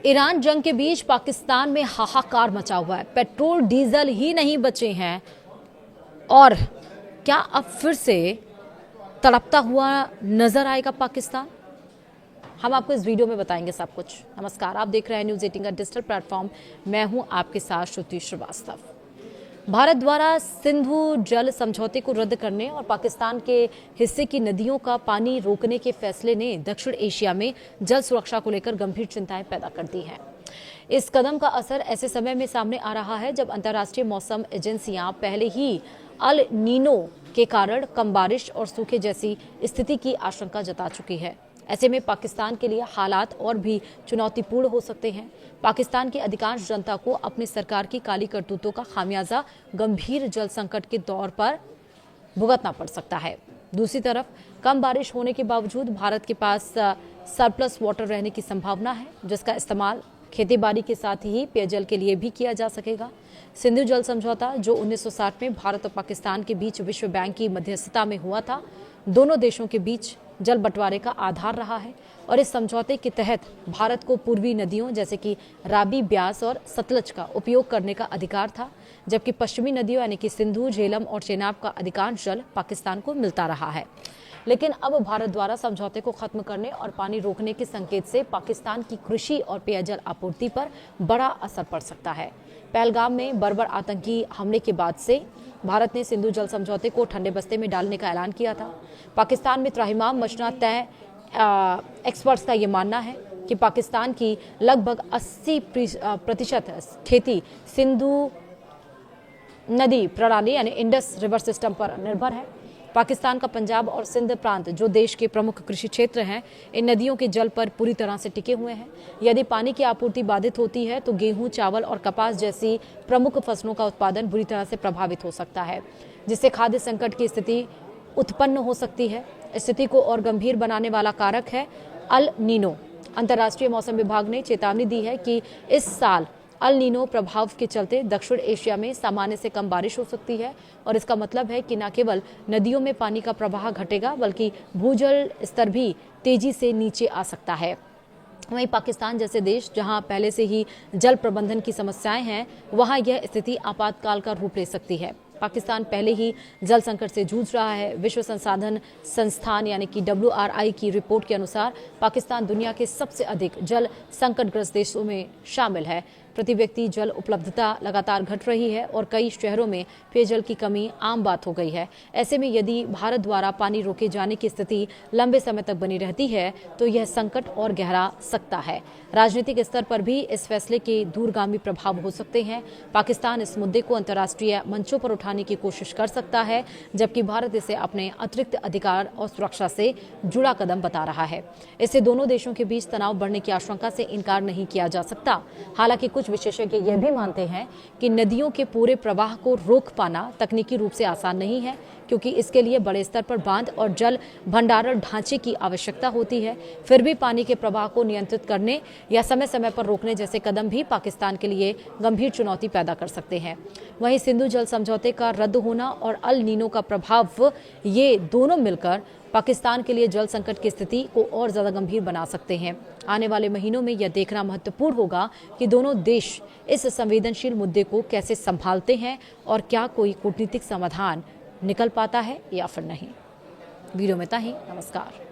Iran जंग के बीच पाकिस्तान में हाहाकार मचा हुआ है। पेट्रोल डीजल ही नहीं बचे हैं और क्या अब फिर से तड़पता हुआ नजर आएगा पाकिस्तान? हम आपको इस वीडियो में बताएंगे सब कुछ। नमस्कार, आप देख रहे हैं न्यूज़ 18 का डिजिटल प्लेटफॉर्म। मैं हूं आपके साथ श्रुति श्रीवास्तव। भारत द्वारा सिंधु जल समझौते को रद्द करने और पाकिस्तान के हिस्से की नदियों का पानी रोकने के फैसले ने दक्षिण एशिया में जल सुरक्षा को लेकर गंभीर चिंताएं पैदा कर दी हैं। इस कदम का असर ऐसे समय में सामने आ रहा है जब अंतर्राष्ट्रीय मौसम एजेंसियां पहले ही अल नीनो के कारण कम बारिश और सूखे जैसी स्थिति की आशंका जता चुकी है। ऐसे में पाकिस्तान के लिए हालात और भी चुनौतीपूर्ण हो सकते हैं। पाकिस्तान की अधिकांश जनता को अपनी सरकार की काली करतूतों का खामियाजा गंभीर जल संकट के दौर पर भुगतना पड़ सकता है। दूसरी तरफ कम बारिश होने के बावजूद भारत के पास सरप्लस वाटर रहने की संभावना है, जिसका इस्तेमाल खेती-बाड़ी के साथ ही पेयजल के लिए भी किया जा सकेगा। सिंधु जल समझौता, जो 1960 में भारत और पाकिस्तान के बीच विश्व बैंक की मध्यस्थता में हुआ था, दोनों देशों के बीच जल बंटवारे का आधार रहा है और इस समझौते के तहत भारत को पूर्वी नदियों जैसे कि रावी, ब्यास और सतलज का उपयोग करने का अधिकार था, जबकि पश्चिमी नदियों यानी कि सिंधु, झेलम और चेनाब का अधिकांश जल पाकिस्तान को मिलता रहा है। लेकिन अब भारत द्वारा समझौते को खत्म करने और पानी रोकने के संकेत से पाकिस्तान की कृषि और पेयजल आपूर्ति पर बड़ा असर पड़ सकता है। पहलगाम में बर्बर आतंकी हमले के बाद से भारत ने सिंधु जल समझौते को ठंडे बस्ते में डालने का ऐलान किया था। पाकिस्तान में त्राहिमाम मचना तय। एक्सपर्ट्स का ये मानना है कि पाकिस्तान की लगभग 80% खेती सिंधु नदी प्रणाली यानी इंडस रिवर सिस्टम पर निर्भर है। पाकिस्तान का पंजाब और सिंध प्रांत, जो देश के प्रमुख कृषि क्षेत्र हैं, इन नदियों के जल पर पूरी तरह से टिके हुए हैं। यदि पानी की आपूर्ति बाधित होती है तो गेहूं, चावल और कपास जैसी प्रमुख फसलों का उत्पादन बुरी तरह से प्रभावित हो सकता है, जिससे खाद्य संकट की स्थिति उत्पन्न हो सकती है। स्थिति को और गंभीर बनाने वाला कारक है अल नीनो। अंतर्राष्ट्रीय मौसम विभाग ने चेतावनी दी है कि इस साल अल नीनो प्रभाव के चलते दक्षिण एशिया में सामान्य से कम बारिश हो सकती है और इसका मतलब है कि न केवल नदियों में पानी का प्रवाह घटेगा बल्कि भूजल स्तर भी तेजी से नीचे आ सकता है। वहीं पाकिस्तान जैसे देश, जहां पहले से ही जल प्रबंधन की समस्याएं हैं, वहां यह स्थिति आपातकाल का रूप ले सकती है। पाकिस्तान पहले ही जल संकट से जूझ रहा है। विश्व संसाधन संस्थान यानी कि WRI की रिपोर्ट के अनुसार पाकिस्तान दुनिया के सबसे अधिक जल संकटग्रस्त देशों में शामिल है। प्रति व्यक्ति जल उपलब्धता लगातार घट रही है और कई शहरों में पेयजल की कमी आम बात हो गई है। ऐसे में यदि भारत द्वारा पानी रोके जाने की स्थिति लंबे समय तक बनी रहती है तो यह संकट और गहरा सकता है। राजनीतिक स्तर पर भी इस फैसले के दूरगामी प्रभाव हो सकते हैं। पाकिस्तान इस मुद्दे को अंतर्राष्ट्रीय मंचों पर उठाने की कोशिश कर सकता है, जबकि भारत इसे अपने अतिरिक्त अधिकार और सुरक्षा से जुड़ा कदम बता रहा है। इससे दोनों देशों के बीच तनाव बढ़ने की आशंका से इनकार नहीं किया जा सकता। हालांकि कुछ विशेषज्ञ यह भी मानते हैं कि नदियों के पूरे प्रवाह को रोक पाना तकनीकी रूप से आसान नहीं है, क्योंकि इसके लिए बड़े स्तर पर बांध और जल भंडारण ढांचे की आवश्यकता होती है। फिर भी पानी के प्रवाह को नियंत्रित करने या समय समय पर रोकने जैसे कदम भी पाकिस्तान के लिए गंभीर चुनौती पैदा कर सकते हैं। वहीं सिंधु जल समझौते का रद्द होना और अल नीनो का प्रभाव, ये दोनों मिलकर पाकिस्तान के लिए जल संकट की स्थिति को और ज्यादा गंभीर बना सकते हैं। आने वाले महीनों में यह देखना महत्वपूर्ण होगा कि दोनों देश इस संवेदनशील मुद्दे को कैसे संभालते हैं और क्या कोई कूटनीतिक समाधान निकल पाता है या फिर नहीं। वीडियो में इतना ही। नमस्कार।